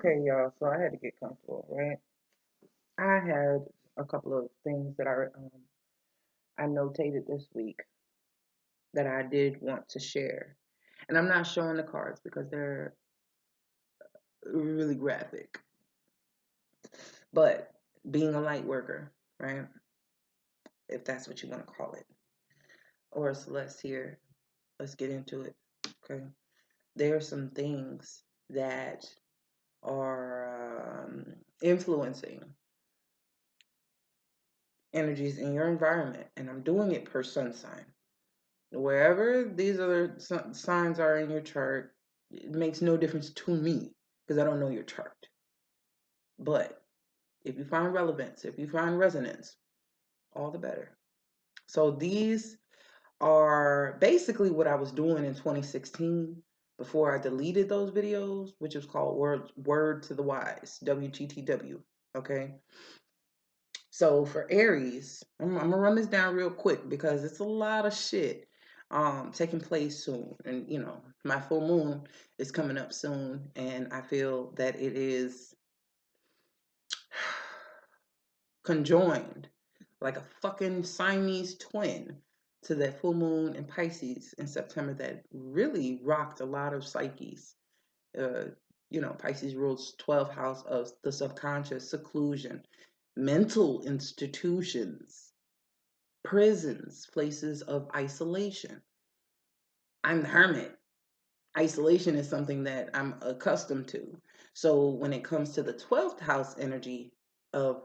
Okay, y'all, so I had to get comfortable, right? I had a couple of things that I notated this week that I did want to share. And I'm not showing the cards because they're really graphic. But being a light worker, right? If that's what you want to call it. Or a Celeste here. Let's get into it. Okay. There are some things that are influencing energies in your environment, and I'm doing it per sun sign. Wherever these other signs are in your chart, it makes no difference to me because I don't know your chart. But if you find relevance, if you find resonance, all the better. So these are basically what I was doing in 2016 before I deleted those videos, which is called Word to the Wise, WTTW. Okay. So for Aries, I'm gonna run this down real quick because it's a lot of shit taking place soon. And you know, my full moon is coming up soon, and I feel that it is conjoined like a fucking Siamese twin to that full moon in Pisces in September that really rocked a lot of psyches. Uh, you know, Pisces rules 12th house of the subconscious, seclusion, mental institutions, prisons, places of isolation. I'm the hermit. Isolation is something that I'm accustomed to. So when it comes to the 12th house energy of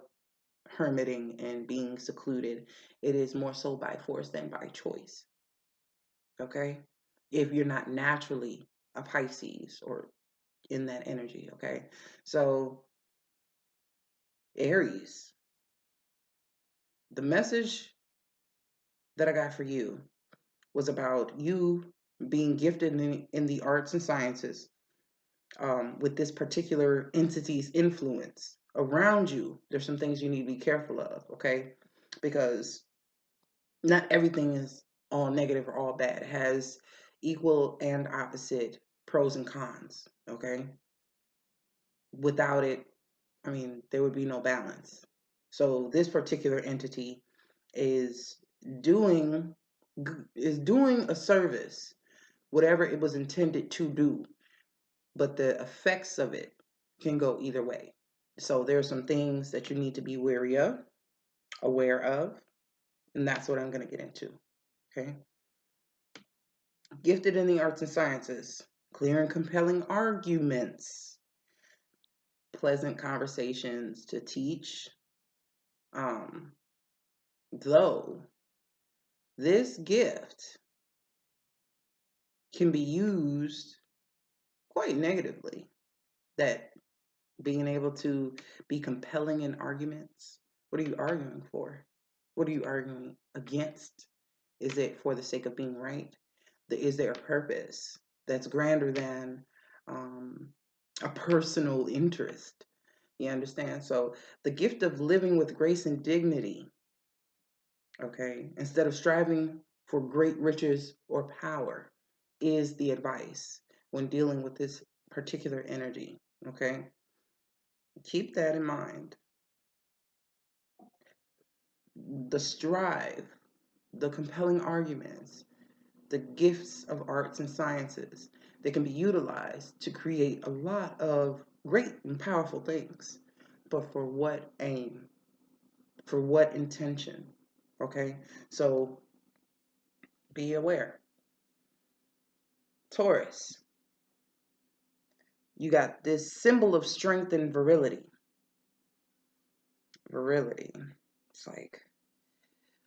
hermiting and being secluded, it is more so by force than by choice. Okay? If you're not naturally a Pisces or in that energy, okay? So, Aries, the message that I got for you was about you being gifted in the arts and sciences with this particular entity's influence around you. There's some things you need to be careful of, okay? Because not everything is all negative or all bad. It has equal and opposite pros and cons, okay? Without it, I mean, there would be no balance. So this particular entity is doing a service, whatever it was intended to do, but the effects of it can go either way. So there are some things that you need to be wary of, aware of, and that's what I'm going to get into. Okay. Gifted in the arts and sciences, clear and compelling arguments, pleasant conversations to teach. Though this gift can be used quite negatively, that being able to be compelling in arguments. What are you arguing for? What are you arguing against? Is it for the sake of being right? Is there a purpose that's grander than a personal interest? You understand? So the gift of living with grace and dignity, okay, instead of striving for great riches or power, is the advice when dealing with this particular energy, okay? Keep that in mind. The strive, the compelling arguments, the gifts of arts and sciences, they can be utilized to create a lot of great and powerful things. But for what aim? For what intention? Okay? So be aware. Taurus, you got this symbol of strength and virility. Virility. It's like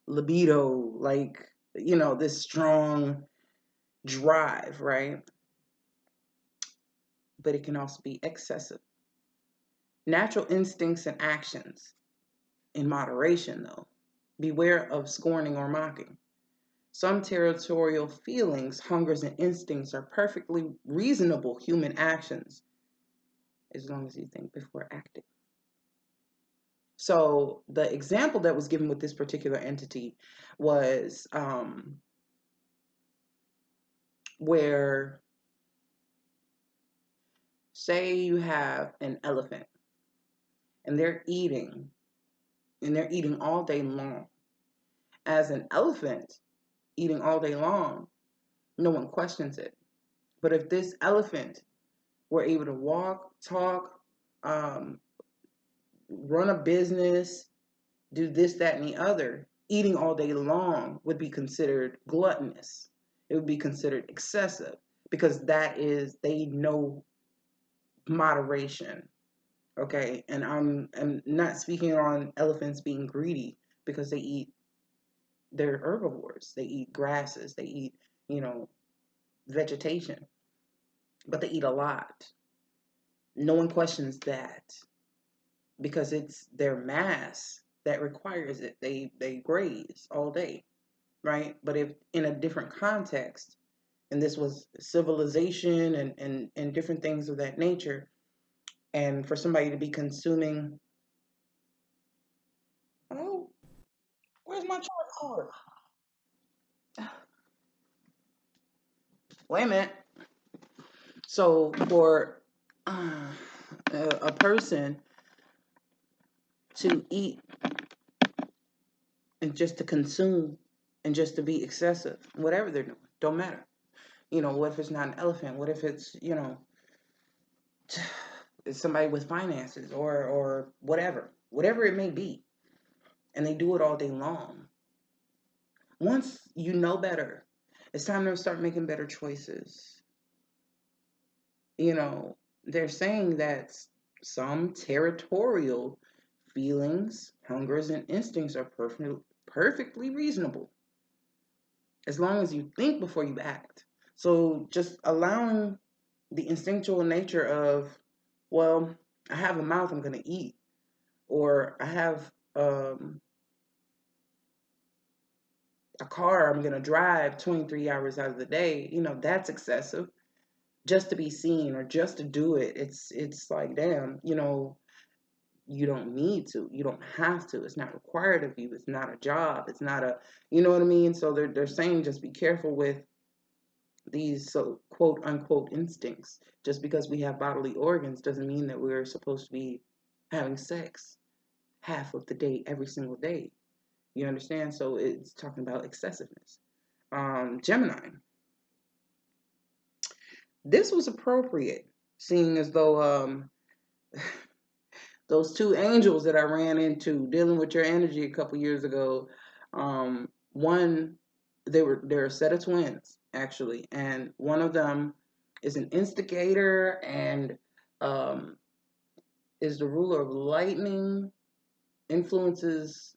libido, like, you know, this strong drive, right? But it can also be excessive. Natural instincts and actions in moderation, though. Beware of scorning or mocking. Some territorial feelings, hungers, and instincts are perfectly reasonable human actions as long as you think before acting. So the example that was given with this particular entity was where say you have an elephant and they're eating all day long. As an elephant eating all day long, no one questions it. But if this elephant were able to walk, talk, um, run a business, do this, that, and the other, eating all day long would be considered gluttonous. It would be considered excessive because they know moderation. Okay. And I'm not speaking on elephants being greedy because they're herbivores. They eat grasses, they eat, vegetation, but they eat a lot. No one questions that because it's their mass that requires it. They graze all day, right? But if in a different context, and this was civilization and different things of that nature, and for somebody to be consuming, oh, where's my charge cord? Wait a minute. So for a person to eat and just to consume and just to be excessive, whatever they're doing, don't matter. What if it's not an elephant? What if it's, it's somebody with finances or whatever it may be, and they do it all day long. Once you know better, it's time to start making better choices. They're saying that some territorial feelings, hungers, and instincts are perfectly reasonable as long as you think before you act. So just allowing the instinctual nature of, well, I have a mouth, I'm going to eat, or I have a car, I'm going to drive 23 hours out of the day, that's excessive. Just to be seen or just to do it, it's like, damn, you don't need to, you don't have to, it's not required of you, it's not a job, it's not a, you know what I mean? So they're saying just be careful with these so quote unquote instincts. Just because we have bodily organs doesn't mean that we're supposed to be having sex half of the day every single day. You understand? So it's talking about excessiveness. Gemini, this was appropriate, seeing as though those two angels that I ran into dealing with your energy a couple years ago, one, they're a set of twins actually, and one of them is an instigator and is the ruler of lightning, influences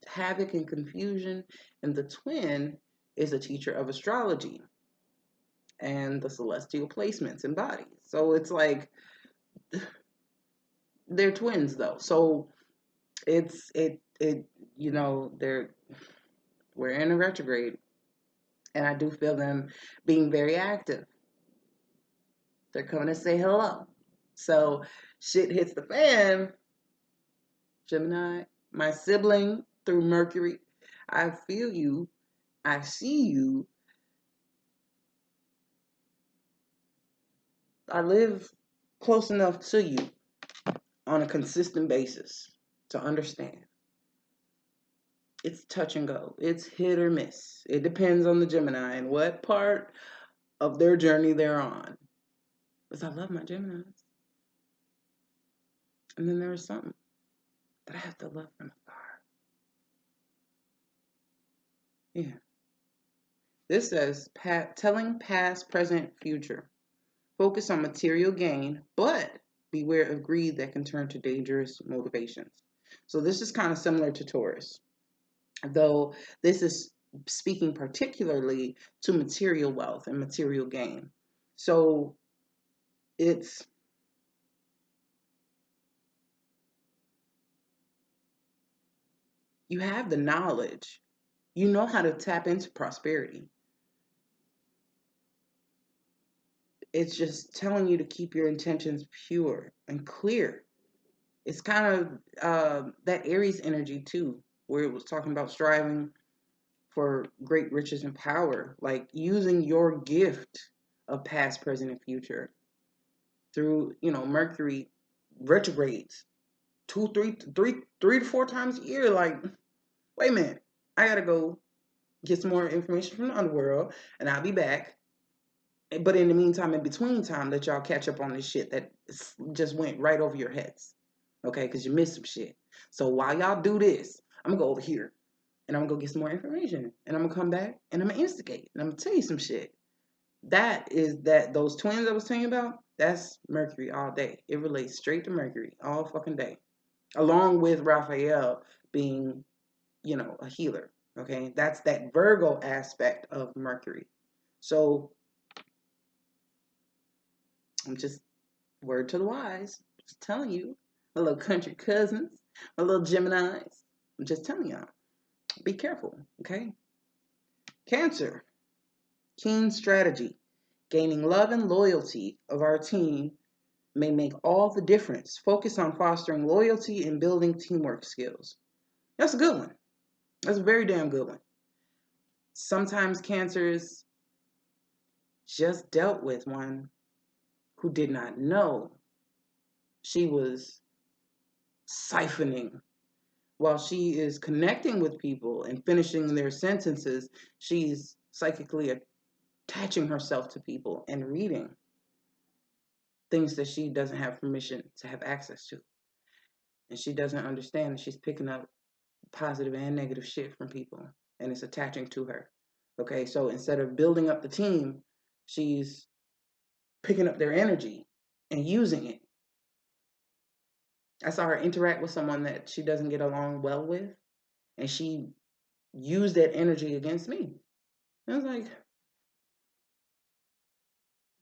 havoc and confusion, and the twin is a teacher of astrology and the celestial placements and bodies. So it's like they're twins though. So they're we're in a retrograde, and I do feel them being very active. They're coming to say hello. So shit hits the fan, Gemini, my sibling through Mercury. I feel you. I see you. I live close enough to you on a consistent basis to understand. It's touch and go. It's hit or miss. It depends on the Gemini and what part of their journey they're on. Because I love my Geminis. And then there is something that I have to love from afar. Yeah. This says telling past, present, future. Focus on material gain, but beware of greed that can turn to dangerous motivations. So this is kind of similar to Taurus, though this is speaking particularly to material wealth and material gain. So it's you have the knowledge, you know how to tap into prosperity. It's just telling you to keep your intentions pure and clear. It's kind of that Aries energy too, where it was talking about striving for great riches and power, like using your gift of past, present, and future. through, Mercury retrogrades 3 to 4 times a year. Like, wait a minute, I gotta go get some more information from the underworld, and I'll be back. But in the meantime, in between time, let y'all catch up on this shit that just went right over your heads, okay? Because you missed some shit. So while y'all do this, I'm gonna go over here and I'm gonna go get some more information, and I'm gonna come back and I'm gonna instigate and I'm gonna tell you some shit. Those twins I was telling you about. That's Mercury all day. It relates straight to Mercury all fucking day, along with Raphael being, a healer. Okay, that's that Virgo aspect of Mercury. So I'm just word to the wise, just telling you, my little country cousins, my little Geminis. I'm just telling y'all, be careful. Okay, Cancer, keen strategy, gaining love and loyalty of our team may make all the difference. Focus on fostering loyalty and building teamwork skills. That's a good one. That's a very damn good one. Sometimes Cancers just dealt with one who did not know she was siphoning. While she is connecting with people and finishing their sentences, she's psychically attaching herself to people and reading things that she doesn't have permission to have access to. And she doesn't understand that she's picking up positive and negative shit from people, and it's attaching to her. Okay, so instead of building up the team, she's picking up their energy and using it. I saw her interact with someone that she doesn't get along well with, and she used that energy against me. I was like,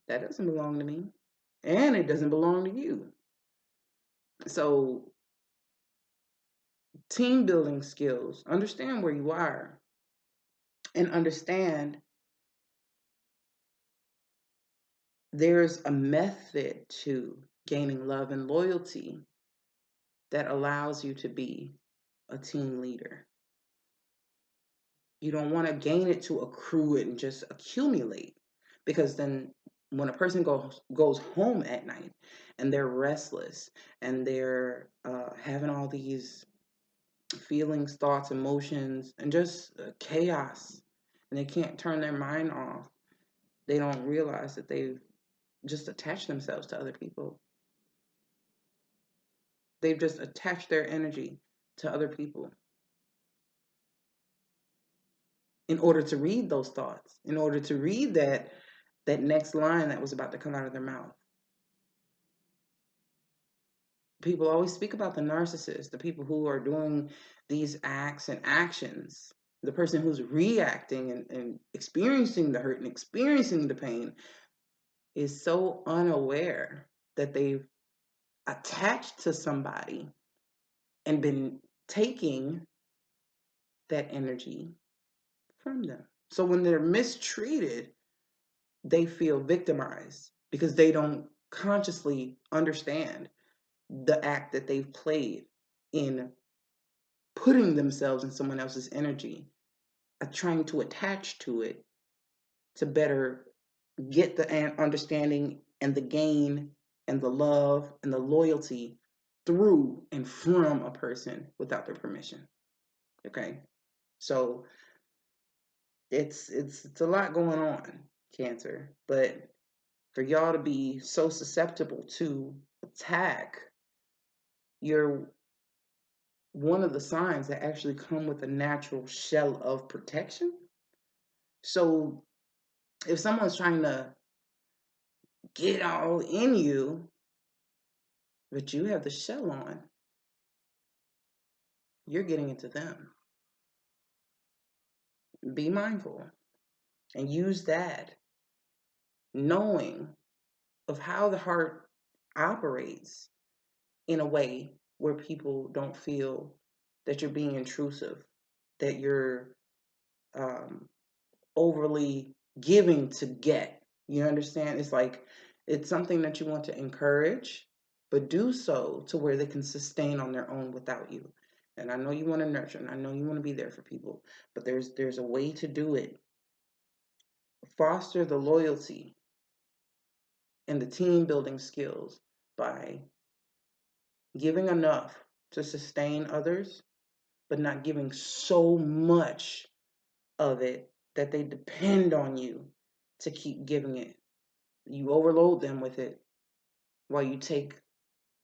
that doesn't belong to me, and it doesn't belong to you. So, team building skills, understand where you are, and understand there's a method to gaining love and loyalty that allows you to be a team leader. You don't want to gain it to accrue it and just accumulate, because then when a person goes home at night and they're restless and they're having all these feelings, thoughts, emotions, and just chaos, and they can't turn their mind off, they don't realize that they've just attached themselves to other people. They've just attached their energy to other people in order to read those thoughts, in order to read that next line that was about to come out of their mouth. People always speak about the narcissist, the people who are doing these acts and actions. The person who's reacting and experiencing the hurt and experiencing the pain is so unaware that they've attached to somebody and been taking that energy from them. So when they're mistreated, they feel victimized because they don't consciously understand the act that they've played in putting themselves in someone else's energy, trying to attach to it to better get the understanding and the gain and the love and the loyalty through and from a person without their permission. Okay, so it's a lot going on, Cancer, but for y'all to be so susceptible to attack, you're one of the signs that actually come with a natural shell of protection. So if someone's trying to get all in you, but you have the shell on, you're getting into them. Be mindful and use that knowing of how the heart operates in a way where people don't feel that you're being intrusive, that you're overly giving to get. You understand? It's like it's something that you want to encourage, but do so to where they can sustain on their own without you. And I know you want to nurture, and I know you want to be there for people, but there's a way to do it. Foster the loyalty and the team building skills by giving enough to sustain others, but not giving so much of it that they depend on you to keep giving it. You overload them with it while you take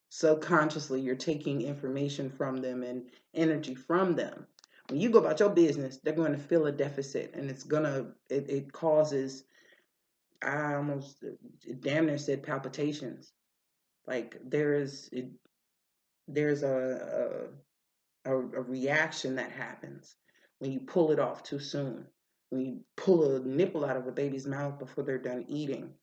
subconsciously, you're taking information from them and energy from them. When you go about your business, they're going to feel a deficit, and it causes, I almost damn near said palpitations. Like there's a reaction that happens when you pull it off too soon. When you pull a nipple out of a baby's mouth before they're done eating,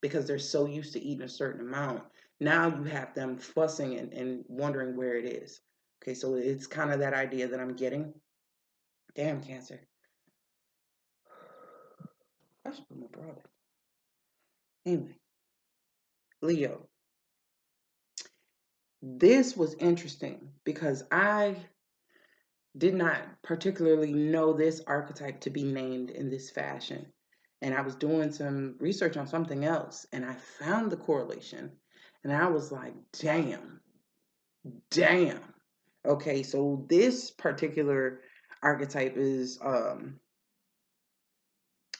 because they're so used to eating a certain amount. Now you have them fussing and wondering where it is. Okay, so it's kind of that idea that I'm getting. Damn, Cancer. I should put my brother. Anyway, Leo. This was interesting because I did not particularly know this archetype to be named in this fashion. And I was doing some research on something else, and I found the correlation. And I was like, damn. Okay, so this particular archetype is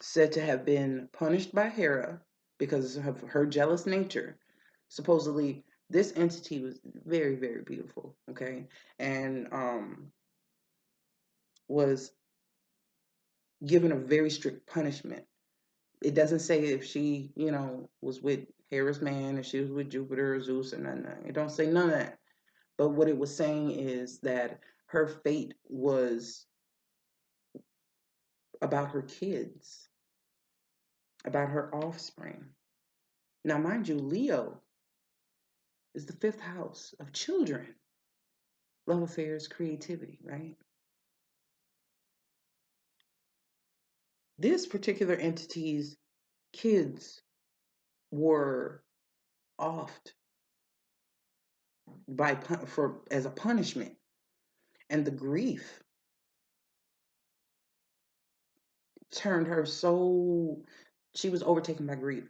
said to have been punished by Hera because of her jealous nature. Supposedly, this entity was very, very beautiful, okay, and was given a very strict punishment. It doesn't say if she, was with Hera's man, if she was with Jupiter or Zeus or none. It don't say none of that. But what it was saying is that her fate was about her kids, about her offspring. Now, mind you, Leo is the fifth house of children, love affairs, creativity, right? This particular entity's kids were offed as a punishment, and the grief turned her so she was overtaken by grief,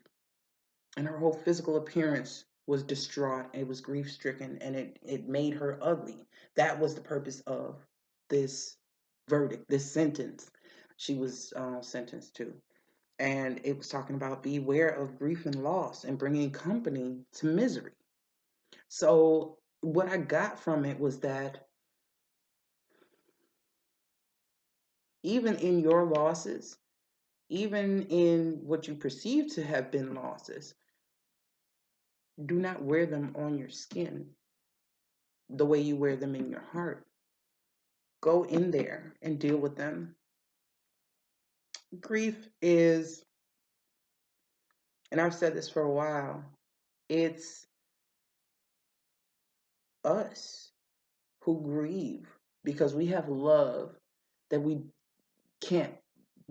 and her whole physical appearance was distraught. It was grief stricken, and it made her ugly. That was the purpose of this verdict, this sentence she was sentenced to. And it was talking about beware of grief and loss and bringing company to misery. So what I got from it was that even in your losses, even in what you perceive to have been losses, do not wear them on your skin the way you wear them in your heart. Go in there and deal with them. Grief is, and I've said this for a while, it's us who grieve because we have love that we can't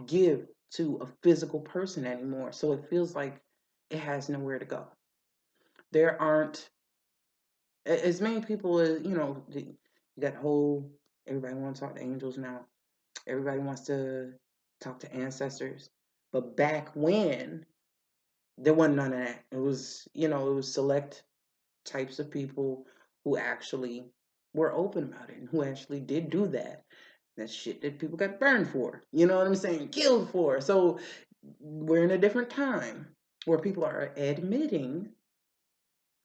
give to a physical person anymore. So it feels like it has nowhere to go. There aren't as many people as, you got whole, everybody wants to talk to angels now. Everybody wants to talk to ancestors. But back when, there wasn't none of that. It was, it was select types of people who actually were open about it and who actually did do that. That's shit that people got burned for. You know what I'm saying? Killed for. So we're in a different time where people are admitting,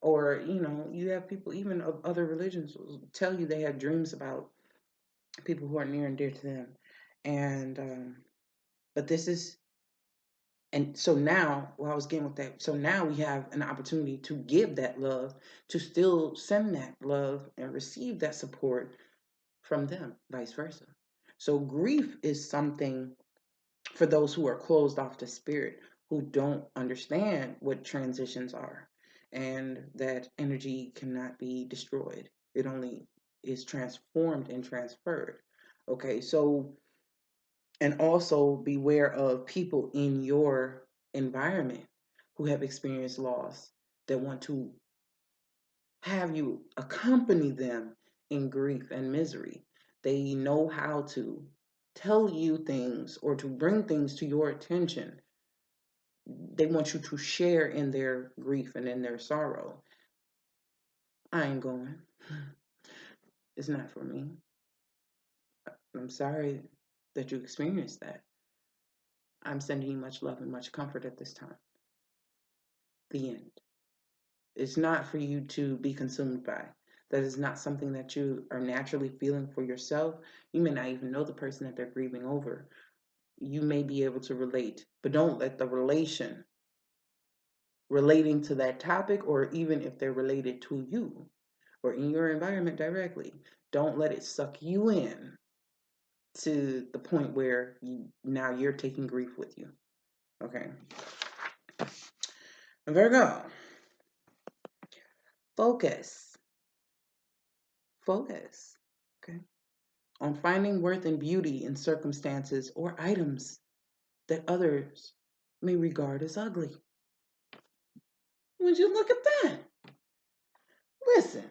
or, you have people even of other religions tell you they have dreams about people who are near and dear to them. And, but this is, and so now, I was getting with that. So now we have an opportunity to give that love, to still send that love and receive that support from them, vice versa. So grief is something for those who are closed off to spirit, who don't understand what transitions are, and that energy cannot be destroyed. It only is transformed and transferred. Okay, so, and also beware of people in your environment who have experienced loss that want to have you accompany them in grief and misery. They know how to tell you things or to bring things to your attention they want you to share in their grief and in their sorrow. I ain't going. It's not for me. I'm sorry that you experienced that. I'm sending you much love and much comfort at this time. The end. It's not for you to be consumed by. That is not something that you are naturally feeling for yourself. You may not even know the person that they're grieving over. You may be able to relate, but don't let the relating to that topic, or even if they're related to you or in your environment directly, don't let it suck you in to the point where now you're taking grief with you. Okay. Virgo, focus. Focus. Okay. On finding worth and beauty in circumstances or items that others may regard as ugly. Would you look at that? Listen,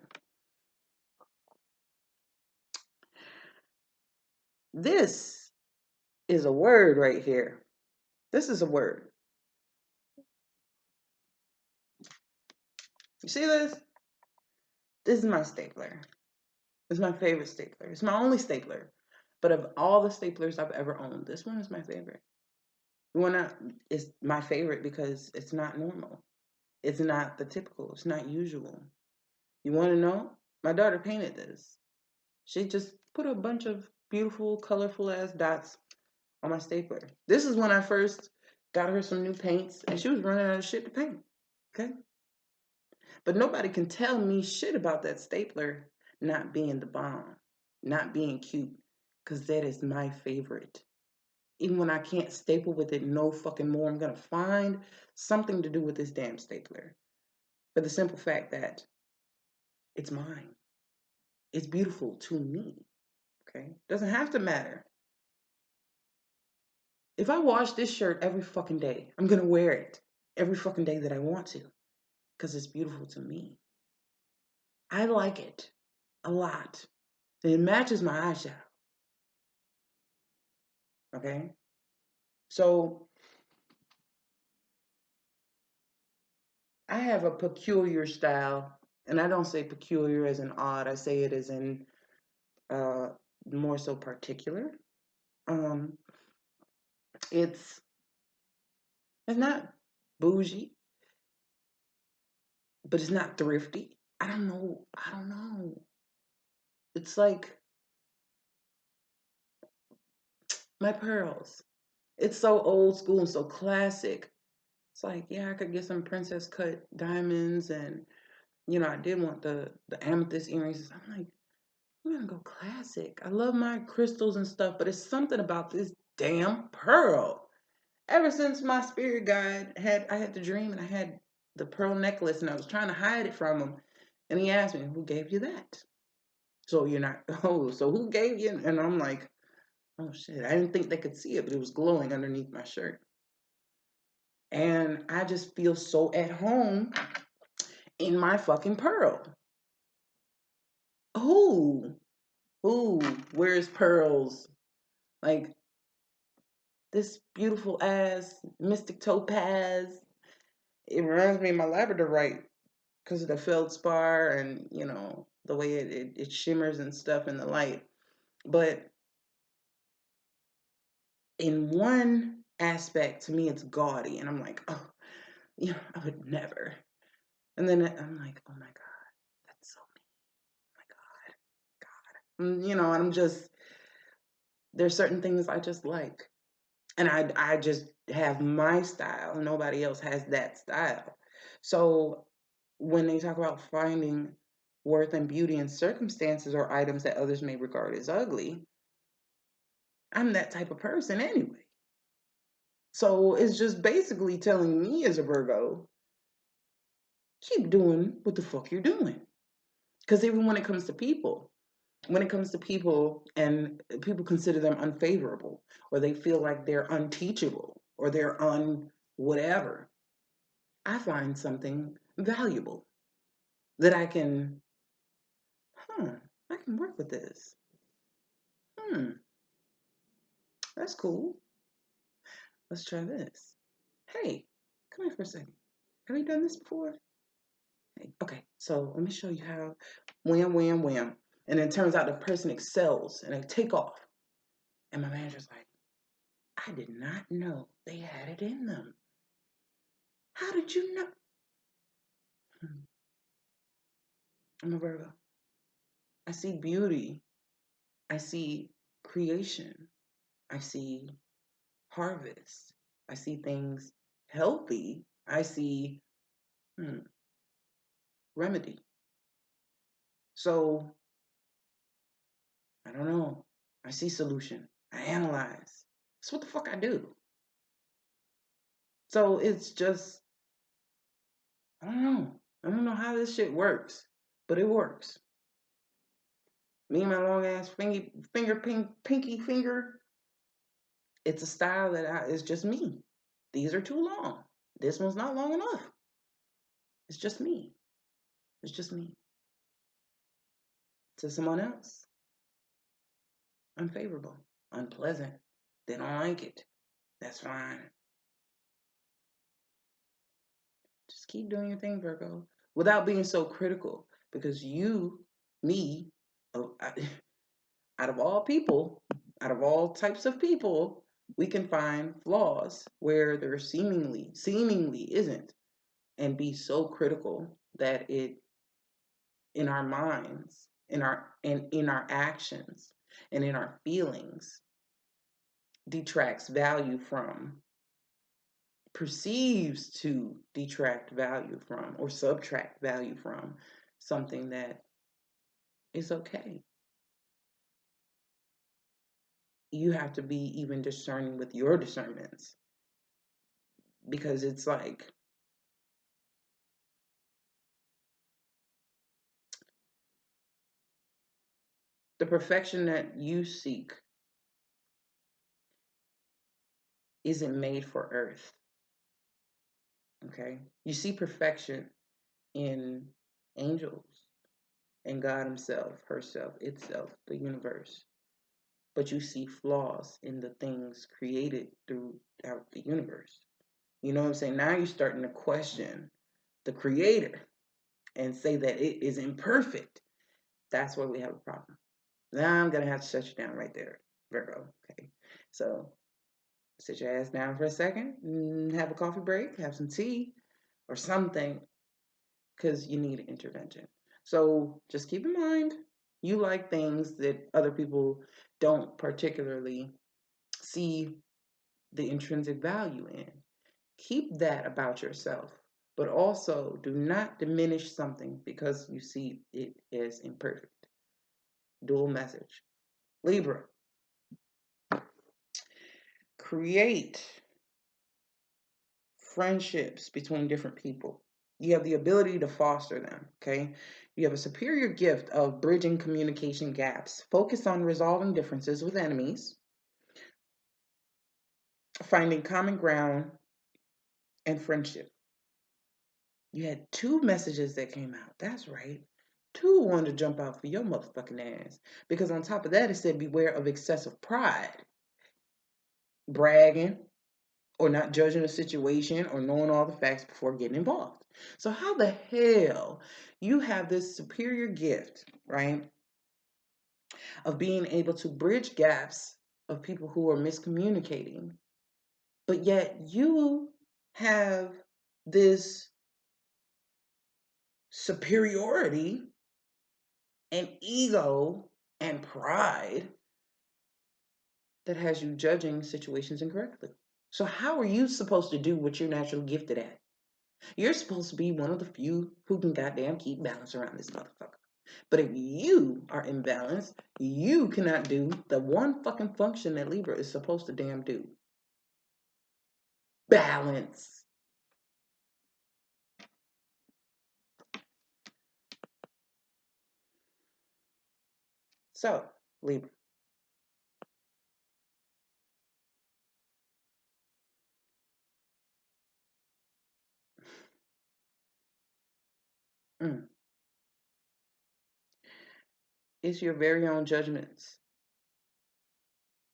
this is a word right here. This is a word. You see this? This is my stapler. It's my favorite stapler. It's my only stapler. But of all the staplers I've ever owned, this one is my favorite. It's my favorite because it's not normal. It's not the typical. It's not usual. You want to know? My daughter painted this. She just put a bunch of beautiful, colorful ass dots on my stapler. This is when I first got her some new paints, and she was running out of shit to paint. Okay? But nobody can tell me shit about that stapler not being the bomb, not being cute, because that is my favorite. Even when I can't staple with it no fucking more, I'm going to find something to do with this damn stapler. For the simple fact that it's mine. It's beautiful to me. Okay? Doesn't have to matter. If I wash this shirt every fucking day, I'm going to wear it every fucking day that I want to, because it's beautiful to me. I like it a lot. And it matches my eyeshadow. Okay? So I have a peculiar style, and I don't say peculiar as in odd. I say it as in more so particular. Um, it's not bougie, but it's not thrifty. I don't know. It's like my pearls. It's so old school and so classic. It's like, yeah, I could get some princess cut diamonds, and I did want the amethyst earrings. I'm like, I'm gonna go classic. I love my crystals and stuff, but it's something about this damn pearl. Ever since my spirit guide I had the dream, and I had the pearl necklace, and I was trying to hide it from him, and he asked me, "Who gave you that?" So you're not. Oh, so who gave you? And I'm like, oh shit, I didn't think they could see it, but it was glowing underneath my shirt. And I just feel so at home in my fucking pearl. Who? Who wears pearls? Like this beautiful ass mystic topaz. It reminds me of my labradorite because of the feldspar and, the way it shimmers and stuff in the light. But in one aspect, to me, it's gaudy. And I'm like, oh, I would never. And then I'm like, oh my God, that's so me. Oh my God. And I'm just, there's certain things I just like. And I just have my style. Nobody else has that style. So when they talk about finding worth and beauty in circumstances or items that others may regard as ugly, I'm that type of person anyway. So it's just basically telling me as a Virgo, keep doing what the fuck you're doing. Because even when it comes to people, and people consider them unfavorable, or they feel like they're unteachable, or they're whatever, I find something valuable that I can work with this. That's cool. Let's try this. Hey, come here for a second. Have you done this before? Okay, so let me show you how. Wham, wham, wham. And it turns out the person excels and they take off. And my manager's like, I did not know they had it in them. How did you know? I'm a Virgo. I see beauty. I see creation. I see harvest. I see things healthy. I see remedy. So, I don't know. I see solution. I analyze. That's what the fuck I do. So it's just, I don't know. I don't know how this shit works, but it works. Me and my long ass pinky finger, it's a style that it's just me. These are too long. This one's not long enough. It's just me. It's just me. To someone else, unfavorable, unpleasant. They don't like it. That's fine. Just keep doing your thing, Virgo, without being so critical. Because you, me, out of all people, out of all types of people, we can find flaws where there seemingly isn't, and be so critical that it, in our minds, in our actions, and in our feelings, detracts value from, perceives to detract value from, or subtract value from something that is okay. You have to be even discerning with your discernments, because it's like, the perfection that you seek isn't made for earth. Okay? You see perfection in angels and God Himself, herself, itself, the universe. But you see flaws in the things created throughout the universe. You know what I'm saying? Now you're starting to question the creator and say that it is imperfect. That's where we have a problem. Now I'm going to have to shut you down right there, Virgo. Okay. So sit your ass down for a second, have a coffee break, have some tea or something, because you need an intervention. So just keep in mind, you like things that other people don't particularly see the intrinsic value in. Keep that about yourself, but also do not diminish something because you see it as imperfect. Dual message. Libra, create friendships between different people. You have the ability to foster them, okay? You have a superior gift of bridging communication gaps. Focus on resolving differences with enemies, finding common ground, and friendship. You had 2 messages that came out. That's right. 2 wanted to jump out for your motherfucking ass. Because on top of that, it said beware of excessive pride, bragging, or not judging a situation or knowing all the facts before getting involved. So how the hell you have this superior gift, right, of being able to bridge gaps of people who are miscommunicating, but yet you have this superiority and ego and pride that has you judging situations incorrectly. So how are you supposed to do what you're naturally gifted at? You're supposed to be one of the few who can goddamn keep balance around this motherfucker. But if you are imbalanced, you cannot do the one fucking function that Libra is supposed to damn do. Balance. So, Libra. Mm. It's your very own judgments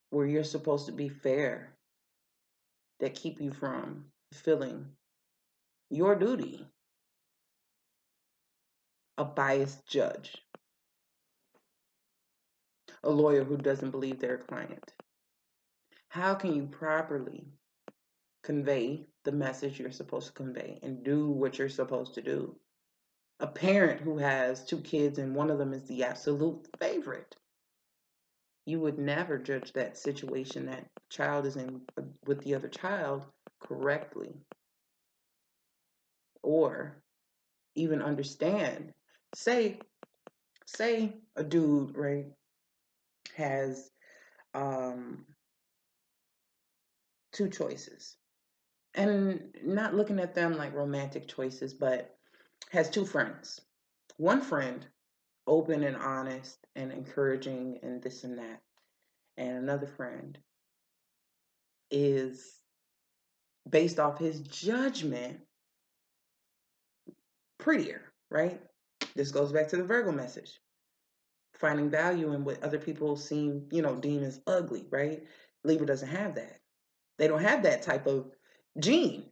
where you're supposed to be fair that keep you from fulfilling your duty. A biased judge, a lawyer who doesn't believe their client. How can you properly convey the message you're supposed to convey and do what you're supposed to do? A parent who has two kids and one of them is the absolute favorite. You would never judge that situation that child is in with the other child correctly, or even understand. Say, say a dude, right, has two choices, and not looking at them like romantic choices, but has two friends. One friend, open and honest and encouraging and this and that, and another friend is based off his judgment prettier, right? This goes back to the Virgo message. Finding value in what other people deem as ugly, right? Libra doesn't have that. They don't have that type of gene.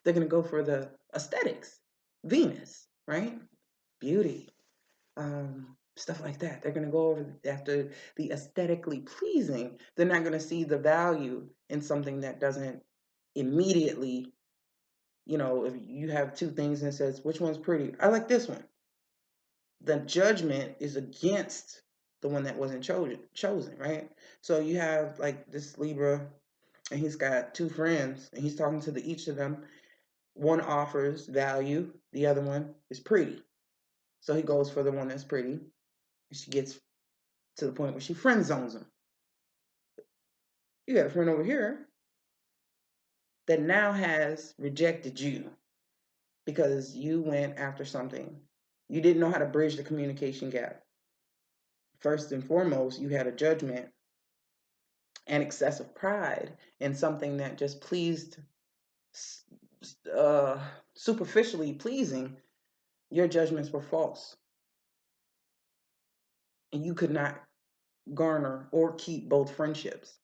They're going to go for the aesthetics. Venus, right? Beauty, stuff like that. They're going to go over after the aesthetically pleasing. They're not going to see the value in something that doesn't immediately, if you have two things and it says, which one's pretty? I like this one. The judgment is against the one that wasn't chosen, right? So you have like this Libra, and he's got two friends, and he's talking to each of them. One offers value, the other one is pretty. So he goes for the one that's pretty. And she gets to the point where she friend zones him. You got a friend over here that now has rejected you because you went after something. You didn't know how to bridge the communication gap. First and foremost, you had a judgment and excessive pride in something that just pleased, superficially pleasing. Your judgments were false. And you could not garner or keep both friendships.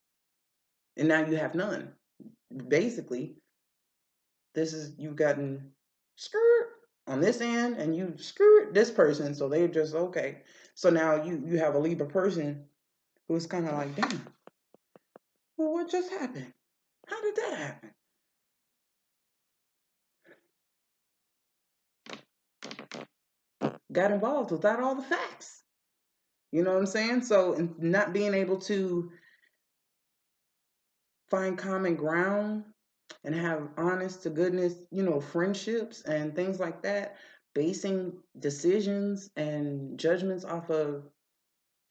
And now you have none. Basically, you've gotten screwed on this end and you screwed this person, so they're just okay. So now you have a Libra person who's kind of like, damn, well, what just happened? How did that happen? Got involved without all the facts. You know what I'm saying? So, not being able to find common ground and have honest to goodness, friendships and things like that, basing decisions and judgments off of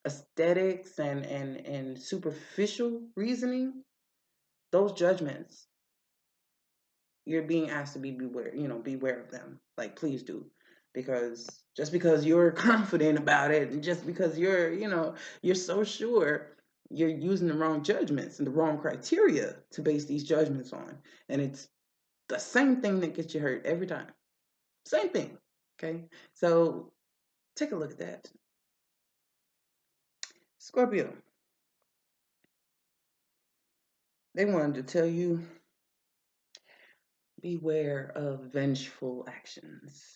aesthetics and superficial reasoning, those judgments, you're being asked to beware of them. Like, please do. Because just because you're confident about it, and just because you're so sure, you're using the wrong judgments and the wrong criteria to base these judgments on. And it's the same thing that gets you hurt every time. Same thing. Okay? So take a look at that. Scorpio. They wanted to tell you, beware of vengeful actions.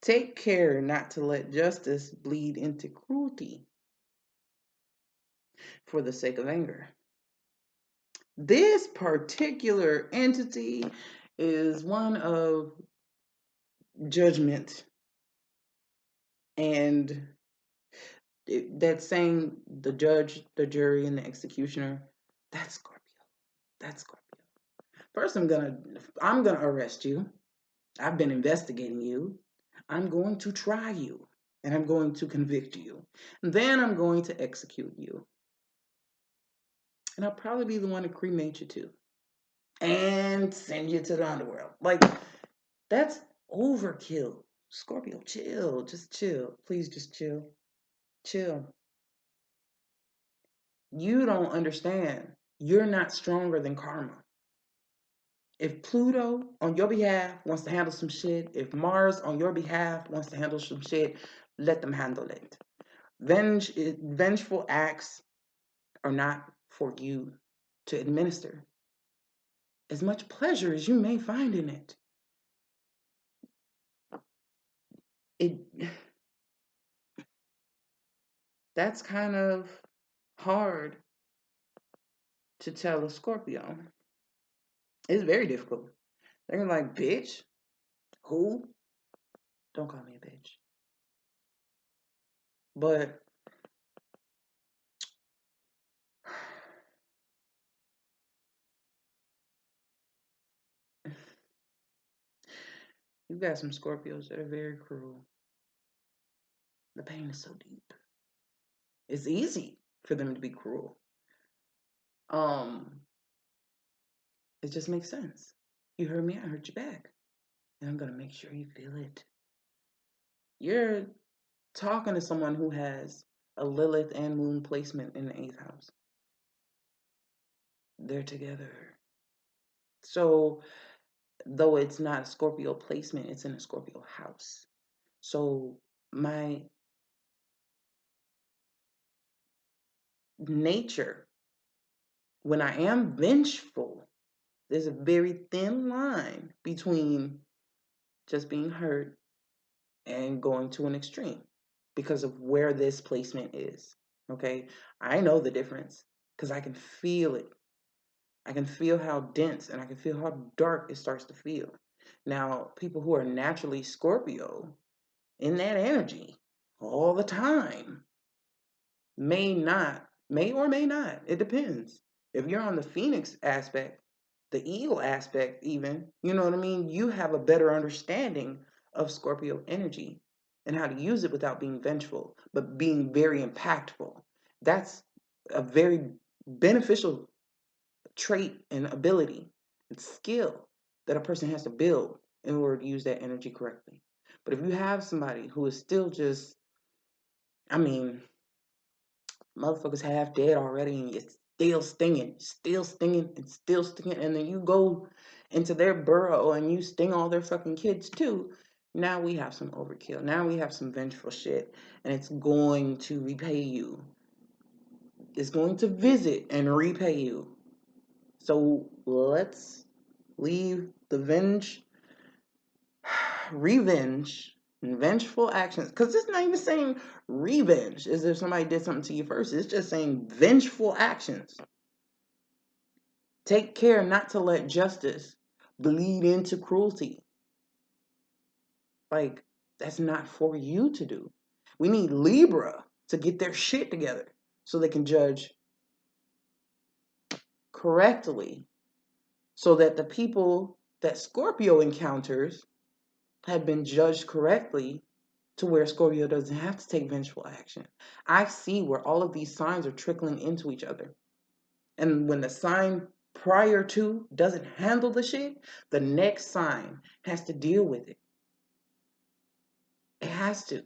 Take care not to let justice bleed into cruelty for the sake of anger. This particular entity is one of judgment, and that saying, the judge, the jury, and the executioner, that's Scorpio. That's Scorpio. First, I'm gonna arrest you. I've been investigating you. I'm going to try you, and I'm going to convict you. And then I'm going to execute you. And I'll probably be the one to cremate you too. And send you to the underworld. Like, that's overkill. Scorpio, chill. Just chill. Please just chill. Chill. You don't understand. You're not stronger than karma. If Pluto on your behalf wants to handle some shit, if Mars on your behalf wants to handle some shit, let them handle it. Vengeful acts are not for you to administer. as much pleasure as you may find in it, that's kind of hard to tell a Scorpio. It's very difficult. They're like, bitch, who? Don't call me a bitch. But you got some Scorpios that are very cruel. The pain is so deep. It's easy for them to be cruel. Um, it just makes sense. You heard me, I heard you back. And I'm gonna make sure you feel it. You're talking to someone who has a Lilith and Moon placement in the 8th house. They're together. So, though it's not a Scorpio placement, it's in a Scorpio house. So, my nature, when I am vengeful, there's a very thin line between just being hurt and going to an extreme because of where this placement is. Okay, I know the difference because I can feel it. I can feel how dense and I can feel how dark it starts to feel. Now, people who are naturally Scorpio in that energy all the time may or may not, it depends. If you're on the Phoenix aspect, the eagle aspect, even, you know what I mean? You have a better understanding of Scorpio energy and how to use it without being vengeful, but being very impactful. That's a very beneficial trait and ability and skill that a person has to build in order to use that energy correctly. But if you have somebody who is still just, I mean, motherfuckers half dead already and you're still stinging, and still stinging, and then you go into their burrow and you sting all their fucking kids too. Now we have some overkill. Now we have some vengeful shit, and it's going to repay you. It's going to visit and repay you. So let's leave the revenge, and vengeful actions. Because it's not even saying revenge as if somebody did something to you first. It's just saying vengeful actions. Take care not to let justice bleed into cruelty. Like, that's not for you to do. We need Libra to get their shit together so they can judge correctly, so that the people that Scorpio encounters have been judged correctly to where Scorpio doesn't have to take vengeful action. I see where all of these signs are trickling into each other. And when the sign prior to doesn't handle the shit, the next sign has to deal with it. It has to,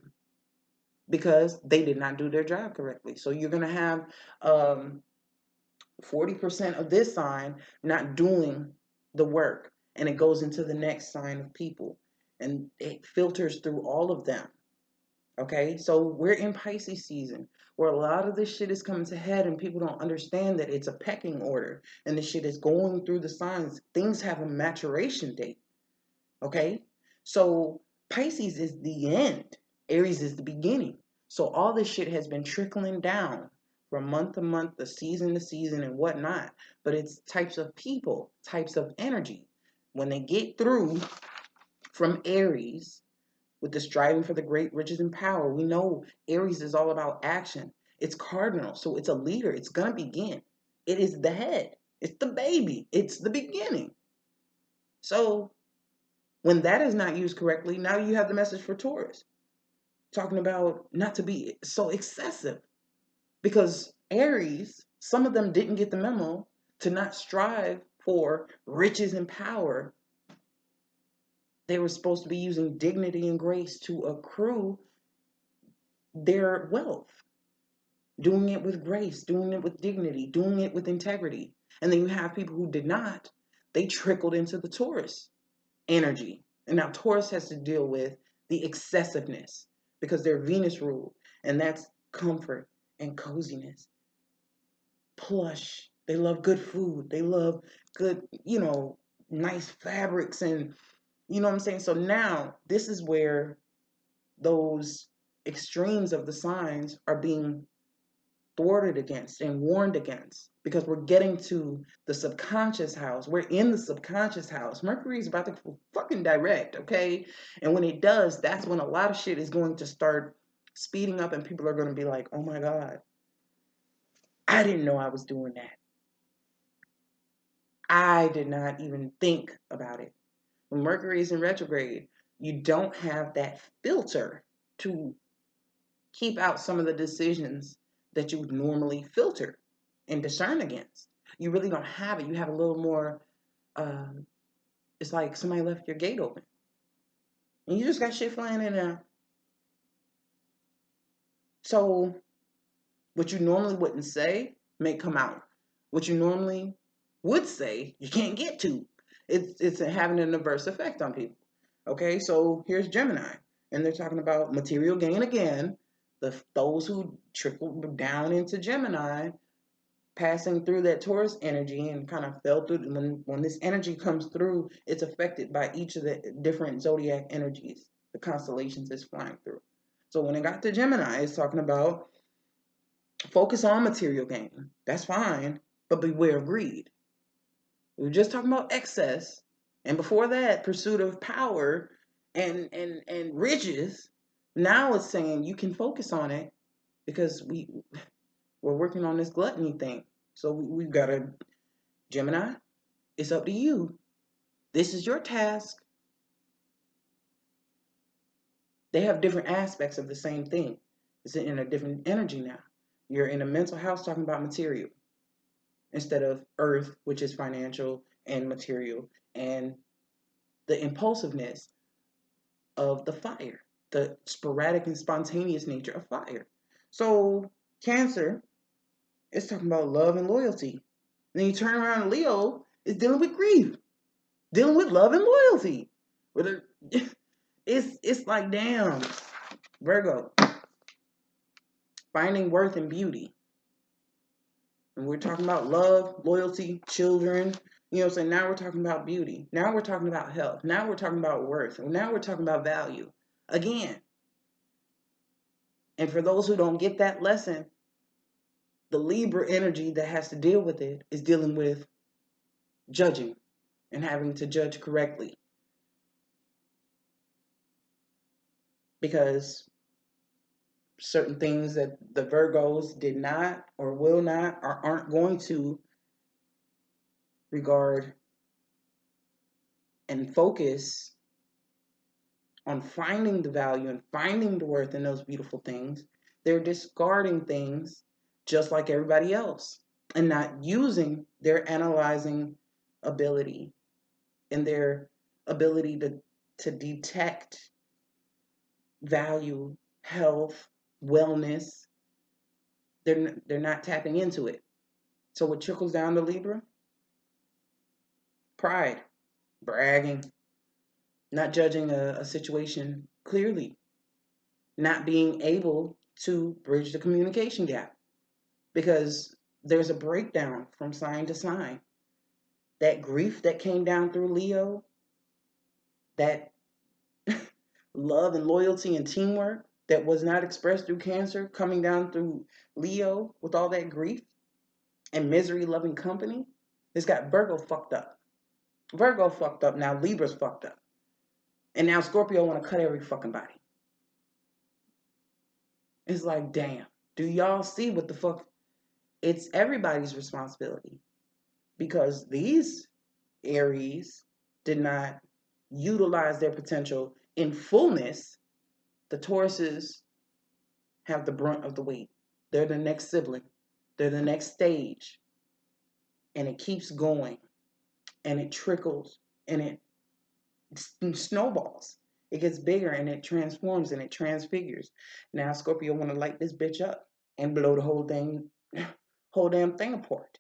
because they did not do their job correctly. So you're going to have 40% of this sign not doing the work, and it goes into the next sign of people, and it filters through all of them. Okay, so we're in Pisces season where a lot of this shit is coming to head, and people don't understand that it's a pecking order, and this shit is going through the signs. Things have a maturation date. Okay, so Pisces is the end, Aries is the beginning. So all this shit has been trickling down from month to month, the season to season, and whatnot. But it's types of people, types of energy. When they get through from Aries, with the striving for the great riches and power, we know Aries is all about action. It's cardinal, so it's a leader. It's going to begin. It is the head. It's the baby. It's the beginning. So when that is not used correctly, now you have the message for Taurus, talking about not to be so excessive. Because Aries, some of them didn't get the memo to not strive for riches and power. They were supposed to be using dignity and grace to accrue their wealth, doing it with grace, doing it with dignity, doing it with integrity. And then you have people who did not. They trickled into the Taurus energy. And now Taurus has to deal with the excessiveness because they're Venus ruled. And that's comfort and coziness, plush They love good food. They love good, nice fabrics and you know what I'm saying? So now this is where those extremes of the signs are being thwarted against and warned against because we're getting to the subconscious house. We're in the subconscious house. Mercury is about to fucking direct, okay? And when it does, that's when a lot of shit is going to start speeding up and people are going to be like, oh my God, I didn't know I was doing that. I did not even think about it. When Mercury is in retrograde, you don't have that filter to keep out some of the decisions that you would normally filter and discern against. You really don't have it. You have a little more, it's like somebody left your gate open. And you just got shit flying in and out. So what you normally wouldn't say may come out. What you normally would say, you can't get to. It's having an adverse effect on people. Okay, so here's Gemini. And they're talking about material gain again. Those who trickle down into Gemini passing through that Taurus energy and kind of fell through. When this energy comes through, it's affected by each of the different zodiac energies, the constellations it's flying through. So when it got to Gemini, it's talking about focus on material gain. That's fine, but beware of greed. We were just talking about excess, and before that, pursuit of power and riches. Now it's saying you can focus on it because we're working on this gluttony thing. So we've got a Gemini. It's up to you. This is your task. They have different aspects of the same thing. It's in a different energy now. You're in a mental house talking about material instead of earth, which is financial and material, and the impulsiveness of the fire, the sporadic and spontaneous nature of fire. So Cancer is talking about love and loyalty. And then you turn around and Leo is dealing with grief, dealing with love and loyalty. It's like, damn, Virgo, finding worth in beauty. And we're talking about love, loyalty, children. You know what I'm saying? Now we're talking about beauty. Now we're talking about health. Now we're talking about worth. Now we're talking about value. Again. And for those who don't get that lesson, the Libra energy that has to deal with it is dealing with judging and having to judge correctly. Because certain things that the Virgos did not or will not or aren't going to regard and focus on finding the value and finding the worth in those beautiful things, they're discarding things just like everybody else and not using their analyzing ability and their ability to detect value, health, wellness. They're not tapping into it. So what trickles down to Libra? Pride, bragging, not judging a situation clearly, not being able to bridge the communication gap because there's a breakdown from sign to sign. That grief that came down through Leo, that love and loyalty and teamwork that was not expressed through Cancer coming down through Leo with all that grief and misery loving company, it's got Virgo fucked up. Virgo fucked up. Now Libra's fucked up. And now Scorpio want to cut every fucking body. It's like, damn. Do y'all see what the fuck? It's everybody's responsibility because these Aries did not utilize their potential in fullness. The Tauruses have the brunt of the weight. They're the next sibling. They're the next stage. And it keeps going. And it trickles. And it snowballs. It gets bigger and it transforms and it transfigures. Now Scorpio want to light this bitch up and blow the whole damn thing apart.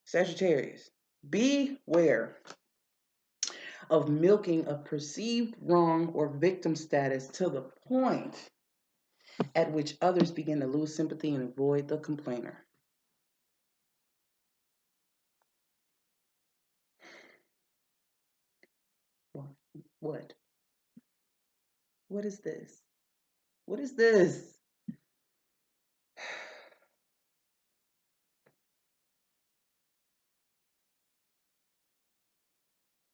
Sagittarius, beware of milking a perceived wrong or victim status to the point at which others begin to lose sympathy and avoid the complainer. What? What is this? What is this?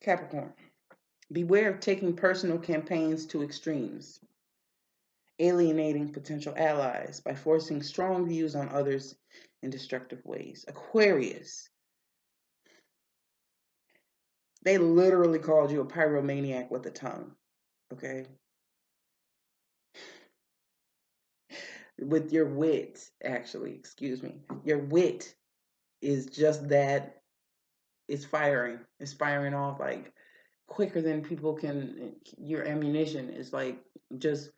Capricorn. Beware of taking personal campaigns to extremes, alienating potential allies by forcing strong views on others in destructive ways. Aquarius. They literally called you a pyromaniac with a tongue. Okay? With your wit, actually, excuse me. Your wit is just that. It's firing. It's firing off like quicker than people can. Your ammunition is like just,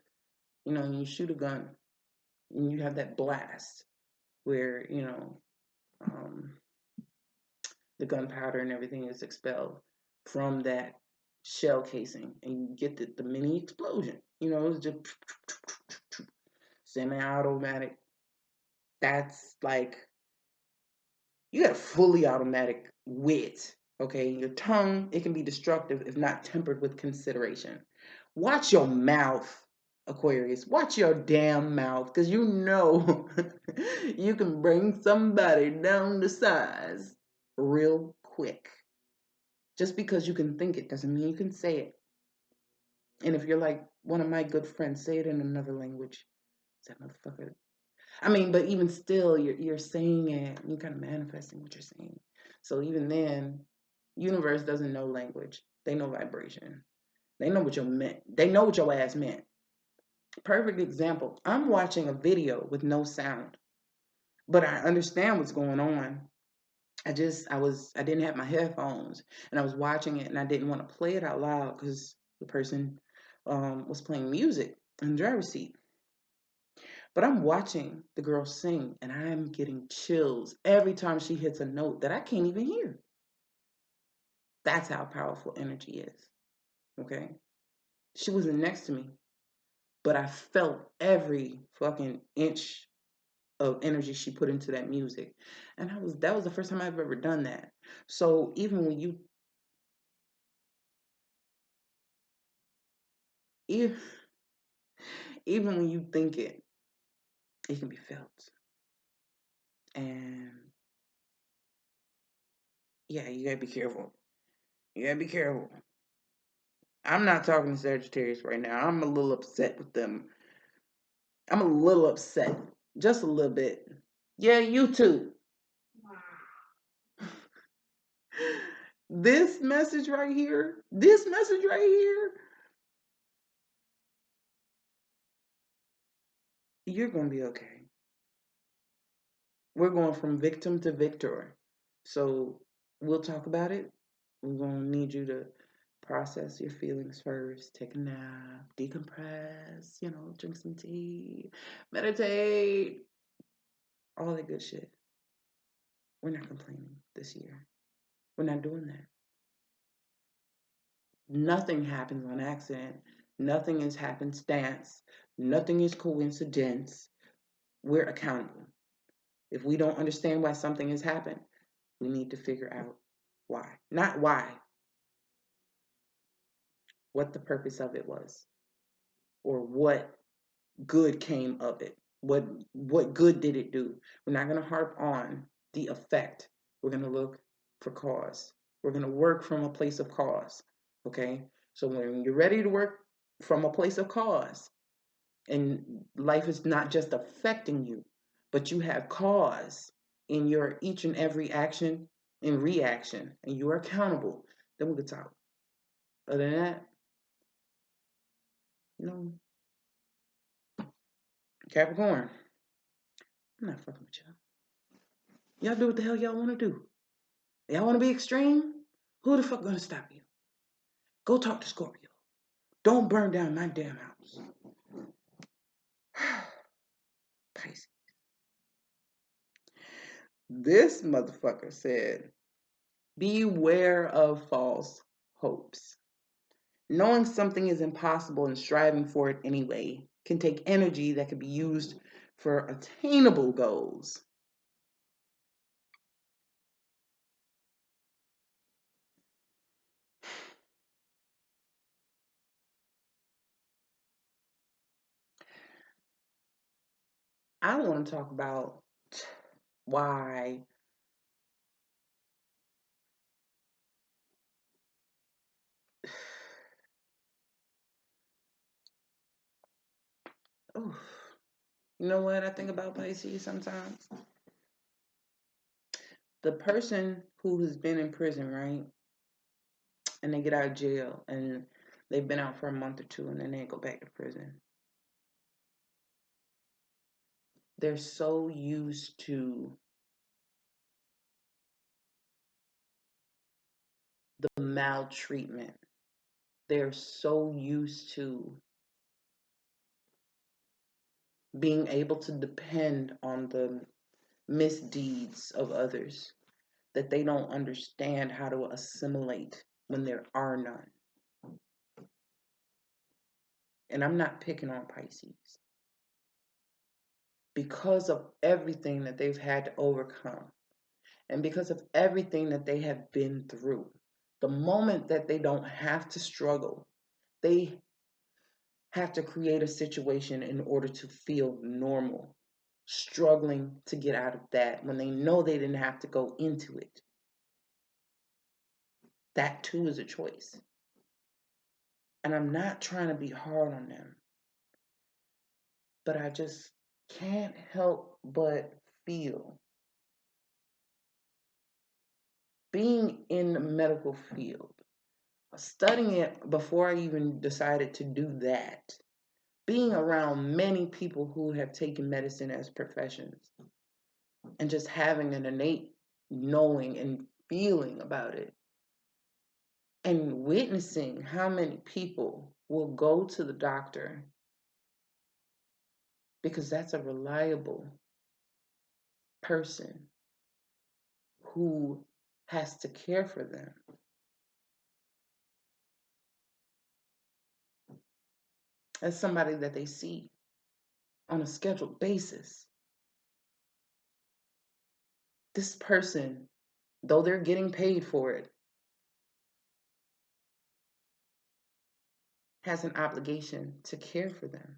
you shoot a gun and you have that blast where, the gunpowder and everything is expelled from that shell casing and you get the mini explosion. It's just semi-automatic. That's like, you got a fully automatic wit. Okay, your tongue, it can be destructive if not tempered with consideration. Watch your mouth, Aquarius. Watch your damn mouth, because you know you can bring somebody down to size real quick. Just because you can think it doesn't mean you can say it. And if you're like one of my good friends, say it in another language. That motherfucker. I mean, but even still, you're saying it. You're kind of manifesting what you're saying. So even then, universe doesn't know language. They know vibration. They know what you meant. They know what your ass meant. Perfect example. I'm watching a video with no sound, but I understand what's going on. I didn't have my headphones and I was watching it and I didn't want to play it out loud because the person was playing music in the driver's seat. But I'm watching the girl sing and I'm getting chills every time she hits a note that I can't even hear. That's how powerful energy is. Okay? She wasn't next to me, but I felt every fucking inch of energy she put into that music. And that was the first time I've ever done that. So even when you if, even when you think it can be felt. And yeah, you gotta be careful. You gotta be careful. I'm not talking to Sagittarius right now. I'm a little upset with them. I'm a little upset. Just a little bit. Yeah, you too. This message right here, you're going to be okay. We're going from victim to victor. So we'll talk about it. We're going to need you to process your feelings first. Take a nap, decompress, drink some tea, meditate, all that good shit. We're not complaining this year. We're not doing that. Nothing happens on accident. Nothing is happenstance. Nothing is coincidence. We're accountable. If we don't understand why something has happened, we need to figure out why. Not why, what the purpose of it was, or what good came of it. What good did it do? We're not going to harp on the effect. We're going to look for cause. We're going to work from a place of cause. Okay? So when you're ready to work from a place of cause, and life is not just affecting you, but you have cause in your each and every action and reaction, and you are accountable, then we could talk. Other than that, no. Capricorn, I'm not fucking with y'all. Y'all do what the hell y'all want to do. Y'all want to be extreme? Who the fuck gonna stop you? Go talk to Scorpio. Don't burn down my damn house. Pisces. This motherfucker said, beware of false hopes. Knowing something is impossible and striving for it anyway can take energy that can be used for attainable goals. I want to talk about why oh, you know what I think about Pisces sometimes? The person who has been in prison, right? And they get out of jail and they've been out for a month or two and then they go back to prison. They're so used to the maltreatment. They're so used to being able to depend on the misdeeds of others that they don't understand how to assimilate when there are none. And I'm not picking on Pisces. Because of everything that they've had to overcome and because of everything that they have been through, the moment that they don't have to struggle, they have to create a situation in order to feel normal, struggling to get out of that when they know they didn't have to go into it. That too is a choice. And I'm not trying to be hard on them, but I just can't help but feel being in the medical field, studying it before I even decided to do that, being around many people who have taken medicine as professions, and just having an innate knowing and feeling about it, and witnessing how many people will go to the doctor because that's a reliable person who has to care for them. As somebody that they see on a scheduled basis. This person, though they're getting paid for it, has an obligation to care for them.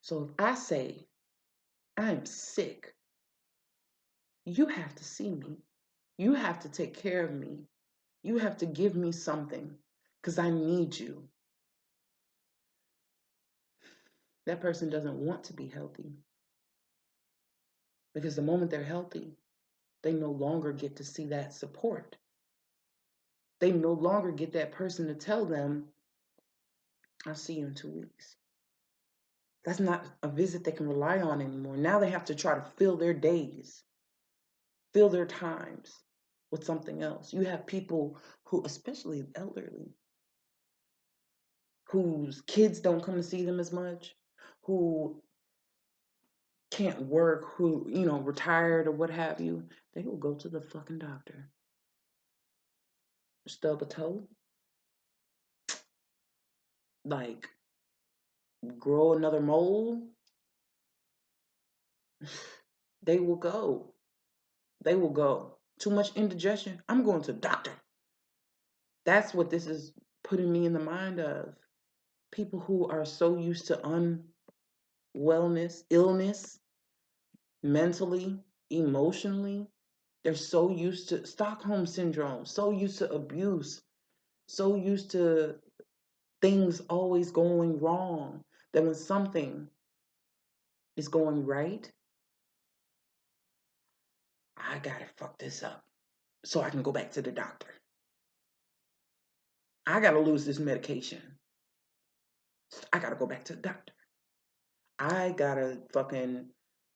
So if I say, I'm sick, you have to see me. You have to take care of me. You have to give me something because I need you. That person doesn't want to be healthy because the moment they're healthy, they no longer get to see that support. They no longer get that person to tell them, I'll see you in 2 weeks. That's not a visit they can rely on anymore. Now they have to try to fill their days, fill their times with something else. You have people who, especially elderly, whose kids don't come to see them as much, who can't work, who, retired or what have you. They will go to the fucking doctor. Stub a toe, like grow another mole. They will go. They will go. Too much indigestion. I'm going to the doctor. That's what this is putting me in the mind of. People who are so used to unwellness, illness, mentally, emotionally. They're so used to Stockholm syndrome, so used to abuse, so used to things always going wrong that when something is going right, I gotta fuck this up so I can go back to the doctor. I gotta lose this medication. I gotta go back to the doctor. I gotta fucking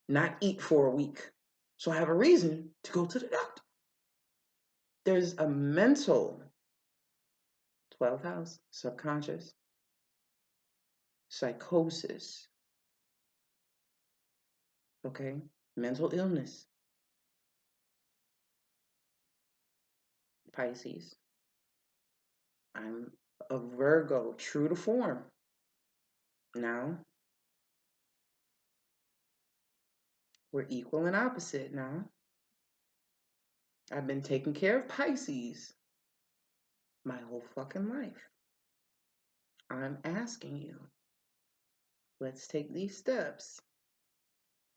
not eat for a week so I have a reason to go to the doctor. There's a mental 12th house, subconscious, psychosis, okay? Mental illness, Pisces. I'm a Virgo, true to form. Now, we're equal and opposite now. I've been taking care of Pisces my whole fucking life. I'm asking you, let's take these steps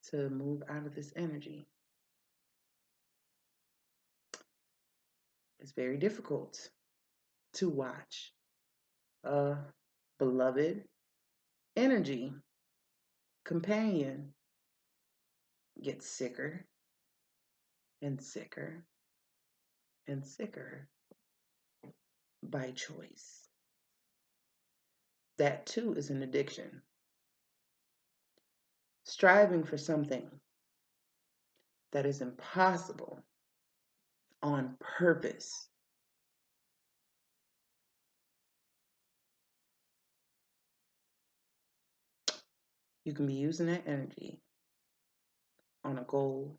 to move out of this energy. It's very difficult to watch a beloved energy companion get sicker and sicker and sicker by choice. That too is an addiction. Striving for something that is impossible on purpose. You can be using that energy on a goal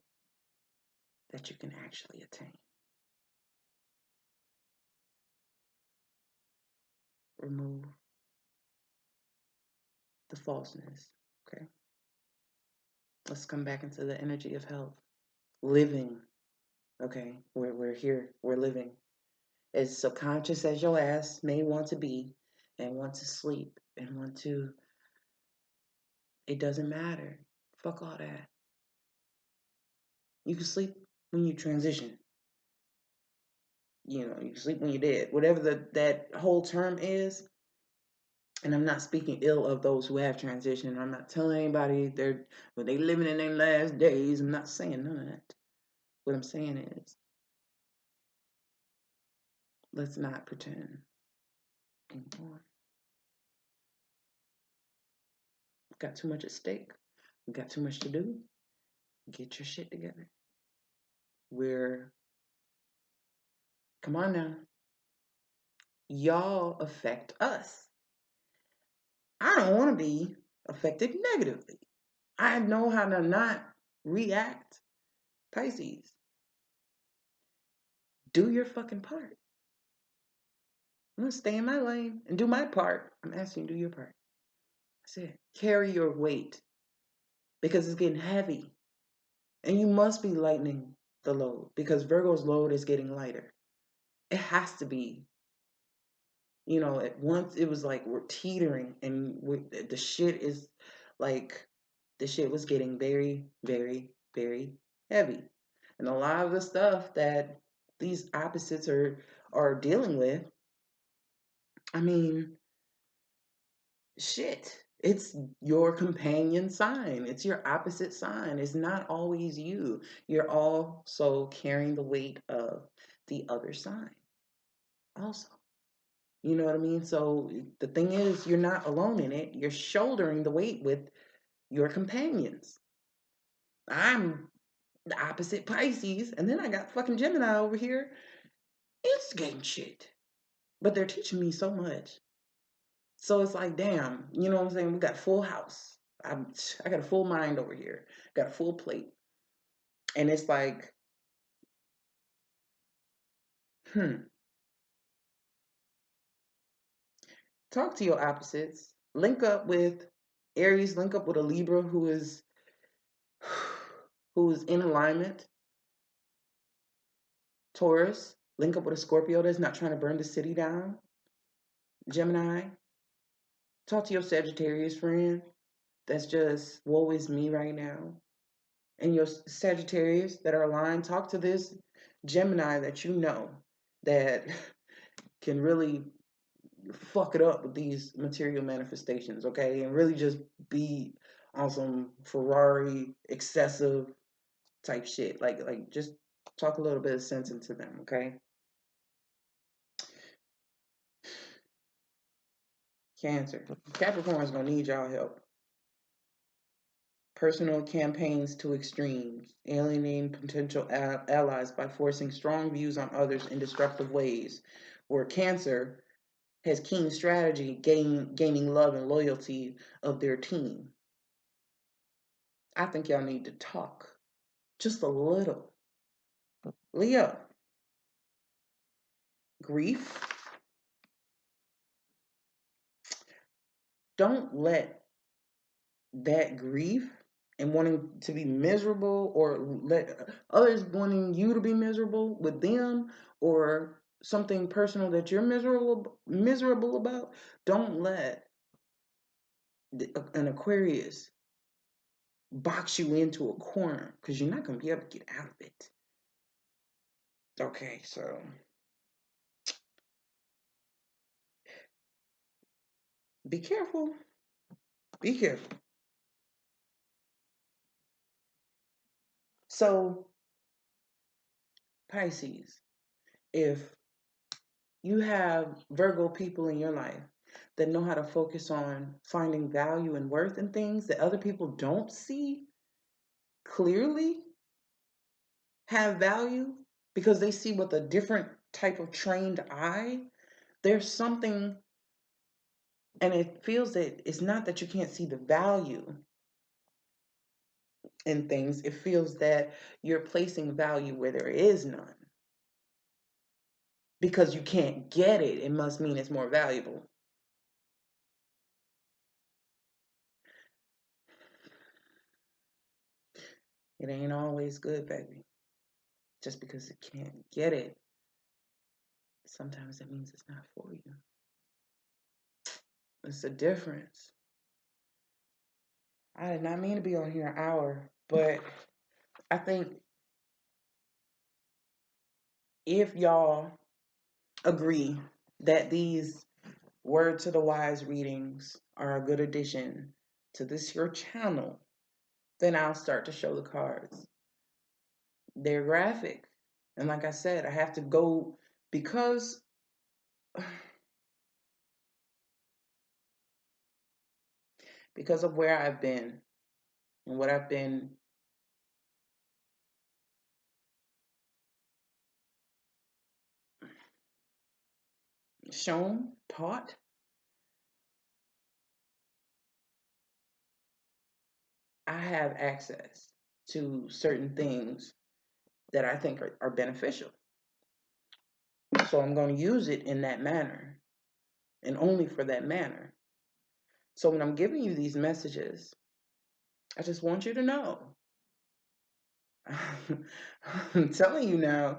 that you can actually attain. Remove the falseness, okay? Let's come back into the energy of health. Living, okay? We're here, we're living. As subconscious as your ass may want to be and want to sleep and want to, it doesn't matter. Fuck all that. You can sleep when you transition. You know, you can sleep when you're dead. Whatever that whole term is, and I'm not speaking ill of those who have transitioned. I'm not telling anybody when they living in their last days. I'm not saying none of that. What I'm saying is, let's not pretend anymore. We've got too much at stake. We've got too much to do. Get your shit together. Come on now. Y'all affect us. I don't want to be affected negatively. I know how to not react. Pisces, do your fucking part. I'm going to stay in my lane and do my part. I'm asking you to do your part. That's it. Carry your weight because it's getting heavy. And you must be lightening the load because Virgo's load is getting lighter. It has to be. You know, at once it was like we're teetering and the shit is like, the shit was getting very, very, very heavy. And a lot of the stuff that these opposites are dealing with, I mean, shit. It's your companion sign. It's your opposite sign. It's not always you. You're also carrying the weight of the other sign also. You know what I mean? So the thing is, you're not alone in it. You're shouldering the weight with your companions. I'm the opposite Pisces, and then I got fucking Gemini over here instigating shit. But they're teaching me so much. So it's like, damn, you know what I'm saying? We got full house. I got a full mind over here. Got a full plate. And it's like, talk to your opposites. Link up with Aries, link up with a Libra who's in alignment. Taurus, link up with a Scorpio that's not trying to burn the city down. Gemini, talk to your Sagittarius friend that's just, woe is me right now. And your Sagittarius that are aligned, talk to this Gemini that you know that can really fuck it up with these material manifestations, okay? And really just be on some Ferrari excessive type shit. Like just talk a little bit of sense into them, okay? Cancer. Capricorn's gonna need y'all help. Personal campaigns to extremes, alienating potential allies by forcing strong views on others in destructive ways. Where Cancer has keen strategy, gaining love and loyalty of their team. I think y'all need to talk just a little. Leo, grief. Don't let that grief and wanting to be miserable or let others wanting you to be miserable with them or something personal that you're miserable about, don't let an Aquarius box you into a corner because you're not going to be able to get out of it. Okay, so be careful. Be careful. So, Pisces, if you have Virgo people in your life that know how to focus on finding value and worth in things that other people don't see clearly have value because they see with a different type of trained eye, there's something, and it feels that it's not that you can't see the value in things, it feels that you're placing value where there is none. Because you can't get it, it must mean it's more valuable. It ain't always good, baby. Just because it can't get it, sometimes that means it's not for you. It's a difference. I did not mean to be on here an hour, but I think if y'all agree that these Word to the Wise readings are a good addition to this your channel, then I'll start to show the cards. They're graphic. And like I said, I have to go because of where I've been and what I've been shown, taught. I have access to certain things that I think are beneficial. So I'm going to use it in that manner and only for that manner. So when I'm giving you these messages, I just want you to know. I'm telling you now,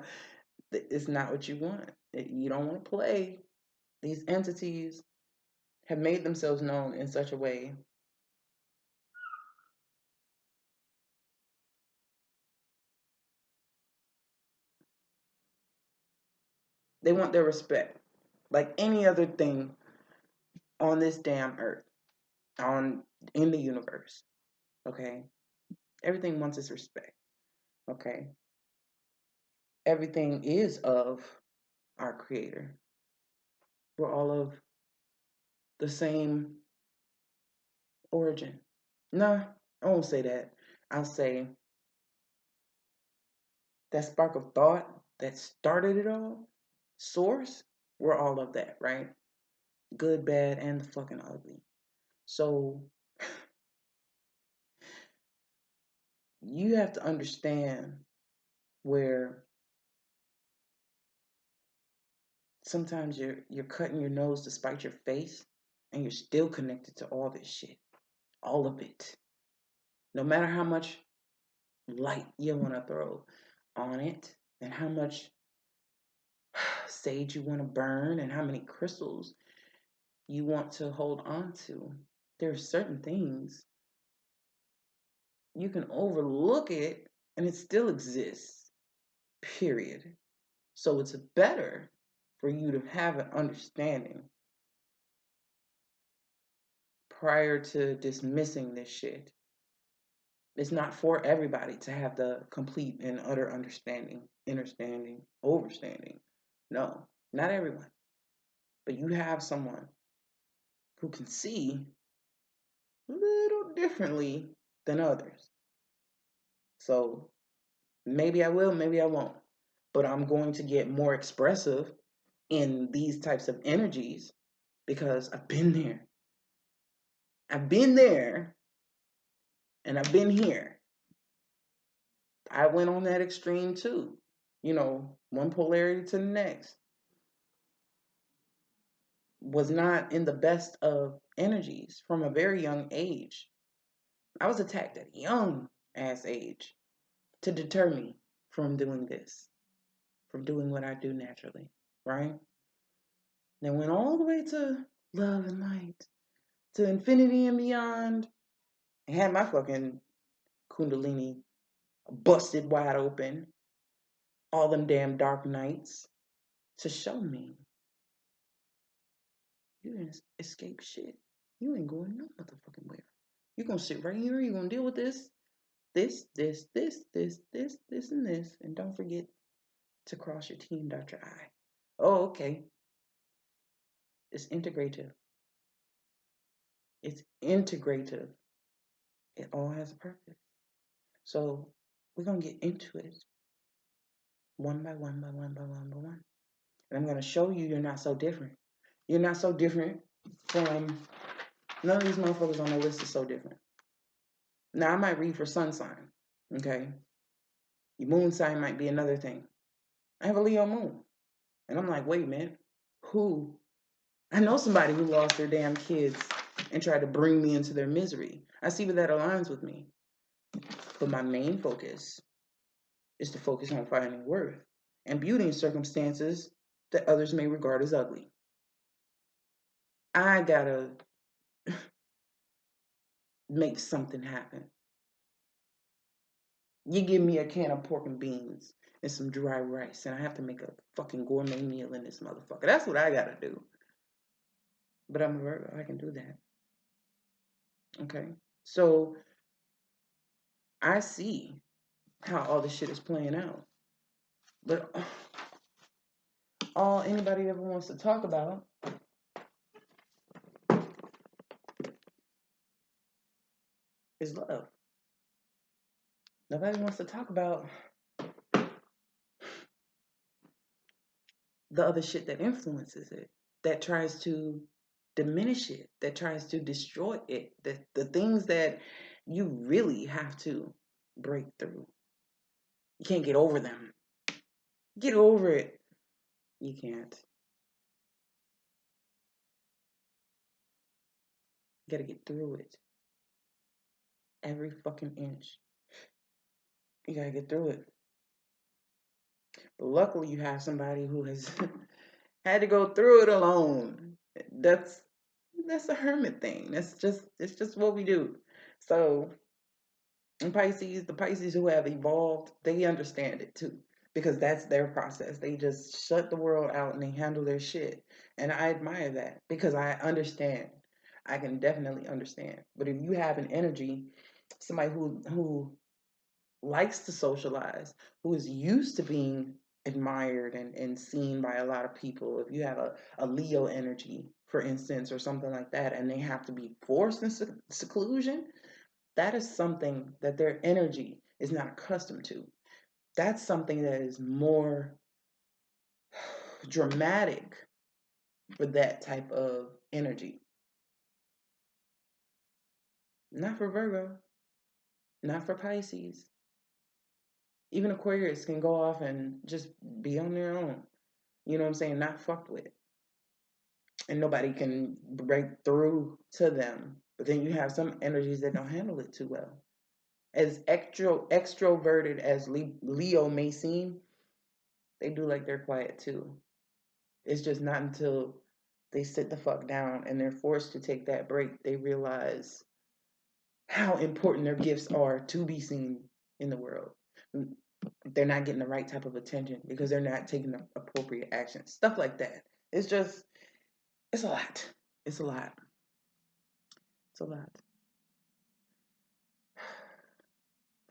that it's not what you want. You don't want to play. These entities have made themselves known in such a way they want their respect, like any other thing on this damn earth, in the universe. Okay, everything wants its respect. Okay, everything is of our Creator. We're all of the same origin. Nah, I won't say that. I'll say that spark of thought that started it all, source, we're all of that, right? Good, bad, and the fucking ugly. So you have to understand where sometimes you're cutting your nose to spite your face and you're still connected to all this shit. All of it. No matter how much light you want to throw on it and how much sage you want to burn and how many crystals you want to hold on to, there are certain things you can overlook it and it still exists, period. So it's better for you to have an understanding prior to dismissing this shit. It's not for everybody to have the complete and utter understanding, overstanding. No, not everyone. But you have someone who can see a little differently than others. So maybe I will, maybe I won't. But I'm going to get more expressive in these types of energies because I've been there. I've been there and I've been here. I went on that extreme too. One polarity to the next. Was not in the best of energies from a very young age. I was attacked at a young ass age to deter me from doing this, from doing what I do naturally, right? Then went all the way to love and light, to infinity and beyond, and had my fucking kundalini busted wide open, all them damn dark nights, to show me you didn't escape shit. You ain't going no motherfucking where. You gonna sit right here, you gonna deal with this, and this, and don't forget to cross your T and dot your I. Oh, okay. It's integrative. It's integrative. It all has a purpose. So we're gonna get into it one by one by one by one by one. And I'm gonna show you you're not so different. You're not so different from none of these motherfuckers on the list is so different. Now I might read for sun sign. Okay. Your moon sign might be another thing. I have a Leo moon. And I'm like, wait a minute. Who? I know somebody who lost their damn kids and tried to bring me into their misery. I see where that aligns with me. But my main focus is to focus on finding worth and beauty in circumstances that others may regard as ugly. I gotta make something happen. You give me a can of pork and beans and some dry rice, and I have to make a fucking gourmet meal in this motherfucker. That's what I gotta do. But I'm a Virgo. I can do that. Okay? So I see how all this shit is playing out. But all anybody ever wants to talk about is love. Nobody wants to talk about the other shit that influences it, that tries to diminish it, that tries to destroy it, the things that you really have to break through. You can't get over them. Get over it. You can't. You gotta get through it. Every fucking inch. You gotta get through it. But luckily you have somebody who has had to go through it alone. That's a hermit thing. It's just what we do. So and Pisces, the Pisces who have evolved, they understand it too. Because that's their process. They just shut the world out and they handle their shit. And I admire that because I understand. I can definitely understand. But if you have an energy, somebody who likes to socialize, who is used to being admired and seen by a lot of people, if you have a Leo energy, for instance, or something like that, and they have to be forced in seclusion, that is something that their energy is not accustomed to. That's something that is more dramatic for that type of energy. Not for Virgo, not for Pisces. Even Aquarius can go off and just be on their own. You know what I'm saying? Not fucked with. And nobody can break through to them. But then you have some energies that don't handle it too well. As extroverted as Leo may seem, they do like they're quiet too. It's just not until they sit the fuck down and they're forced to take that break, they realize how important their gifts are to be seen in the world. They're not getting the right type of attention because they're not taking the appropriate action. Stuff like that. It's a lot. It's a lot. It's a lot.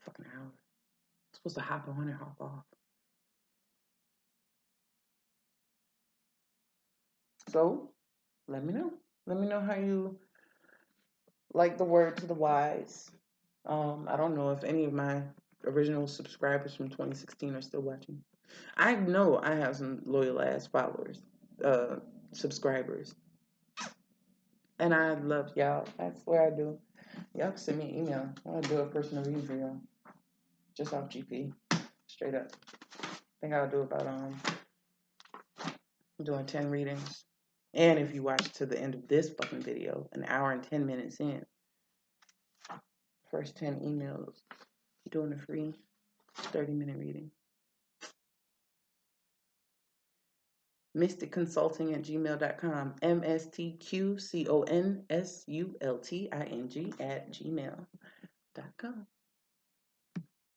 Fucking hour. I'm supposed to hop on and hop off. So, let me know. Let me know how you like the word to the wise. I don't know if any of my original subscribers from 2016 are still watching. I know I have some loyal ass followers, subscribers. And I love y'all. I swear I do. Y'all can send me an email. I want to do a personal reading for y'all. Just off GP. Straight up. I think I'll do about I'm doing 10 readings. And if you watch to the end of this fucking video, an hour and 10 minutes in, first 10 emails, doing a free 30-minute reading. mysticconsulting@gmail.com. MSTQCONSULTING@gmail.com.